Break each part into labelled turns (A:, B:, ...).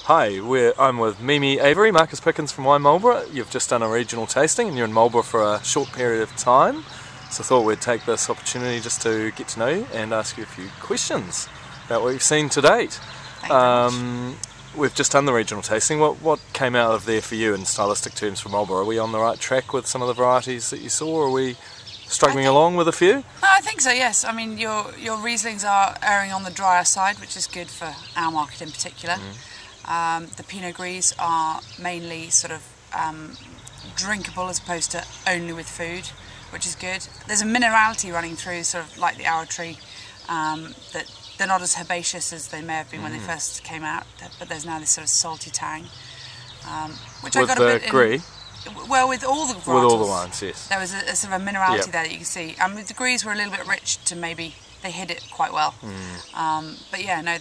A: Hi, I'm with Mimi Avery, Marcus Pickens from Marlborough. You've just done a regional tasting and you're in Marlborough for a short period of time. So I thought we'd take this opportunity just to get to know you and ask you a few questions about what you've seen to date. We've just done the regional tasting. What came out of there for you in stylistic terms for Marlborough? Are we on the right track with some of the varieties that you saw, or are we struggling along with a few?
B: I think so, yes. I mean, your Rieslings are erring on the drier side, which is good for our market in particular. The Pinot Gris are mainly sort of drinkable as opposed to only with food, which is good. There's a minerality running through, sort of like the Averys tree, that they're not as herbaceous as they may have been when they first came out, but there's now this sort of salty tang, which I got a bit in.
A: Gris?
B: Well, with all the varietals.
A: With all the wines, yes.
B: There was a sort of a minerality there that you can see. And with the Gris were a little bit rich to maybe, they hid it quite well. But yeah, no,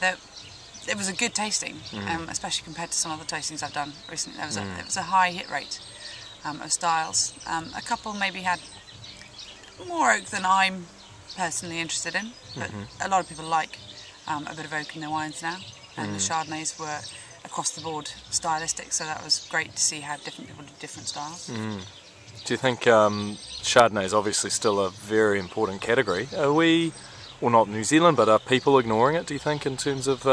B: it was a good tasting, especially compared to some other tastings I've done recently. There was a high hit rate of styles. A couple maybe had more oak than I'm personally interested in, but a lot of people like a bit of oak in their wines now, and the Chardonnays were across the board stylistic, so that was great to see how different people do different styles.
A: Do you think Chardonnay is obviously still a very important category? Are we, well, not New Zealand, but are people ignoring it, do you think, in terms of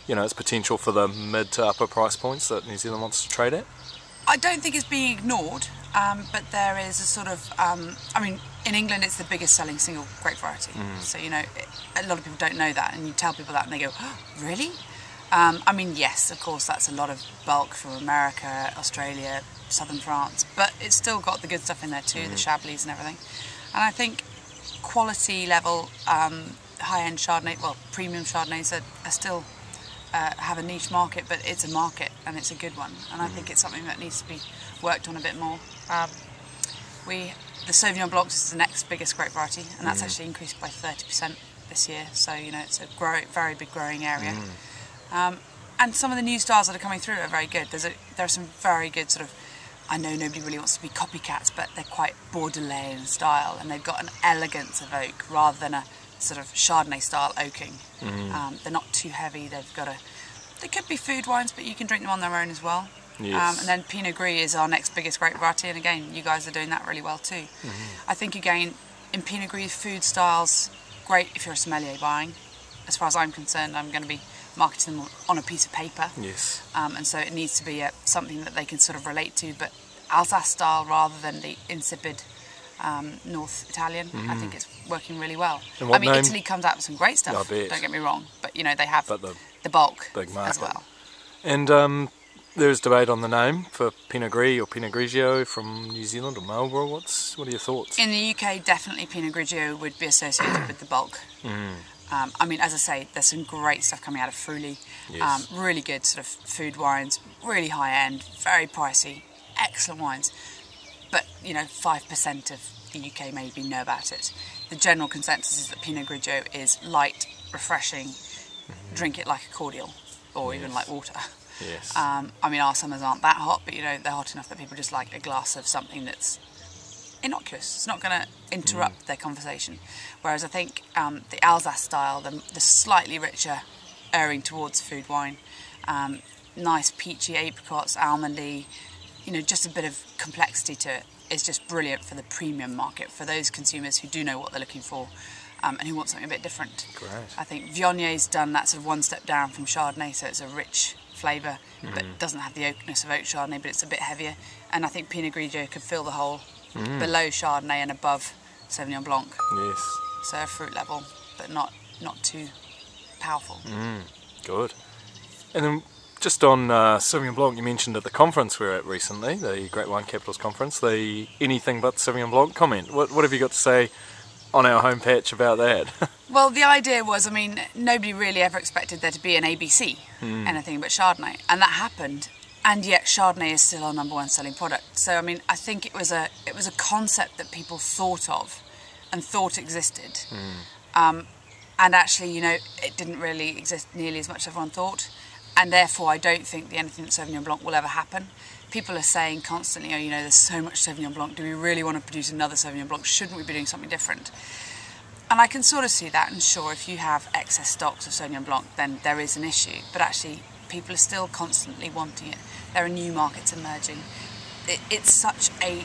A: its potential for the mid to upper price points that New Zealand wants to trade at?
B: I don't think it's being ignored, but there is a sort of, I mean, in England it's the biggest selling single grape variety, so a lot of people don't know that, and you tell people that and they go, oh, really? I mean, yes, of course, that's a lot of bulk from America, Australia, southern France, but it's still got the good stuff in there too, the Chablis and everything. And I think quality level, high-end Chardonnay, well, premium Chardonnays are still have a niche market, but it's a market and it's a good one. And I think it's something that needs to be worked on a bit more. The Sauvignon Blanc is the next biggest grape variety, and that's actually increased by 30% this year. So it's a very big growing area. And some of the new styles that are coming through are very good. There are some very good sort of, I know nobody really wants to be copycats, but they're quite Bordelais in style, and they've got an elegance of oak rather than a sort of Chardonnay style oaking. They're not too heavy. They could be food wines, but you can drink them on their own as well.
A: Yes.
B: And then Pinot Gris is our next biggest grape variety, and again, you guys are doing that really well too. I think again, in Pinot Gris, food styles, great if you're a sommelier buying. As far as I'm concerned, I'm going to be marketing them on a piece of paper.
A: Yes.
B: And so it needs to be something that they can sort of relate to, but Alsace style rather than the insipid North Italian. I think it's working really well. I mean, Italy comes out with some great stuff, don't get me wrong, but they have the bulk as well.
A: And there's debate on the name for Pinot Gris or Pinot Grigio from New Zealand or Marlborough. What are your thoughts?
B: In the UK, definitely Pinot Grigio would be associated with the bulk. I mean, as I say, there's some great stuff coming out of Fruly.
A: Yes.
B: Really good sort of food wines, really high end, very pricey, excellent wines. But 5% of the UK maybe know about it. The general consensus is that Pinot Grigio is light, refreshing, drink it like a cordial, or even like water.
A: Yes.
B: I mean, our summers aren't that hot, but they're hot enough that people just like a glass of something that's innocuous. It's not going to interrupt their conversation. Whereas I think the Alsace style, the slightly richer, erring towards food wine, nice peachy apricots, almondy, just a bit of complexity to it, is just brilliant for the premium market, for those consumers who do know what they're looking for and who want something a bit different.
A: Great.
B: I think Viognier's done that sort of one step down from Chardonnay, so it's a rich flavour, but doesn't have the oakness of oak Chardonnay, but it's a bit heavier. And I think Pinot Grigio could fill the hole below Chardonnay and above Sauvignon Blanc.
A: Yes.
B: So a fruit level, but not too powerful.
A: Good. And then just on Sauvignon Blanc, you mentioned at the conference we were at recently, the Great Wine Capitals Conference, the anything but Sauvignon Blanc comment. What have you got to say on our home patch about that?
B: Well, the idea was, I mean, nobody really ever expected there to be an ABC, anything but Chardonnay, and that happened. And yet Chardonnay is still our #1 selling product. So I mean, I think it was a concept that people thought of and thought existed, and actually, it didn't really exist nearly as much as everyone thought. And therefore, I don't think the anything Sauvignon Blanc will ever happen. People are saying constantly, there's so much Sauvignon Blanc. Do we really want to produce another Sauvignon Blanc? Shouldn't we be doing something different? And I can sort of see that. And sure, if you have excess stocks of Sauvignon Blanc, then there is an issue. But actually, People are still constantly wanting it. There are new markets emerging. It's such a...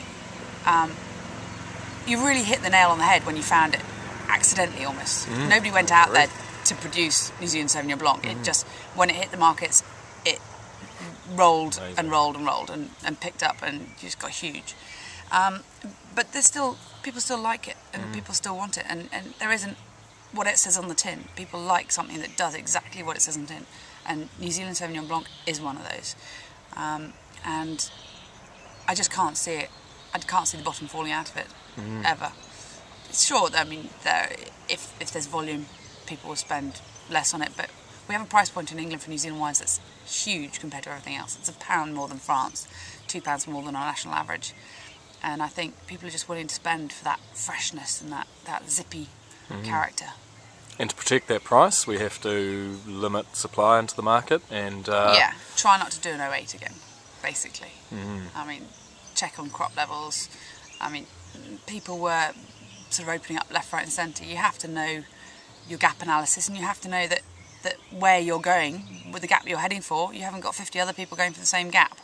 B: you really hit the nail on the head when you found it, accidentally almost. Nobody went out there to produce New Zealand Sauvignon Blanc. It just, when it hit the markets, it rolled and rolled and rolled and picked up and just got huge. But there's still, people still like it, and people still want it, and there isn't what it says on the tin. People like something that does exactly what it says on the tin, and New Zealand Sauvignon Blanc is one of those. And I just can't see it. I can't see the bottom falling out of it, ever. It's sure, I mean, if there's volume, people will spend less on it, but we have a price point in England for New Zealand wines that's huge compared to everything else. It's £1 more than France, £2 more than our national average. And I think people are just willing to spend for that freshness and that zippy character.
A: And to protect that price, we have to limit supply into the market and...
B: yeah, try not to do an 08 again, basically. I mean, check on crop levels. I mean, people were sort of opening up left, right and centre. You have to know your gap analysis, and you have to know that where you're going, with the gap you're heading for, you haven't got 50 other people going for the same gap.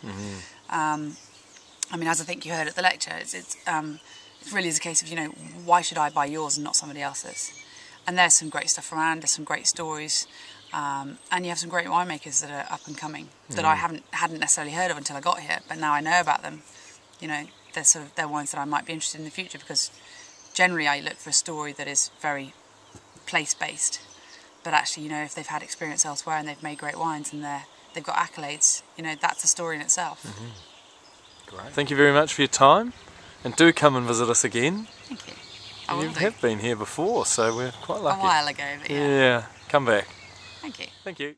B: I mean, as I think you heard at the lecture, it really is a case of, you know, why should I buy yours and not somebody else's? And there's some great stuff around, there's some great stories, and you have some great winemakers that are up and coming that I hadn't necessarily heard of until I got here, but now I know about them. You know, they're wines that I might be interested in the future, because generally I look for a story that is very place-based, but actually, you know, if they've had experience elsewhere and they've made great wines and they've got accolades, you know, that's a story in itself.
A: Great. Thank you very much for your time, and do come and visit us again.
B: Thank you. I will
A: You
B: do.
A: have been here before, so we're quite lucky.
B: A while ago, but yeah.
A: Yeah, come back.
B: Thank you.
A: Thank you.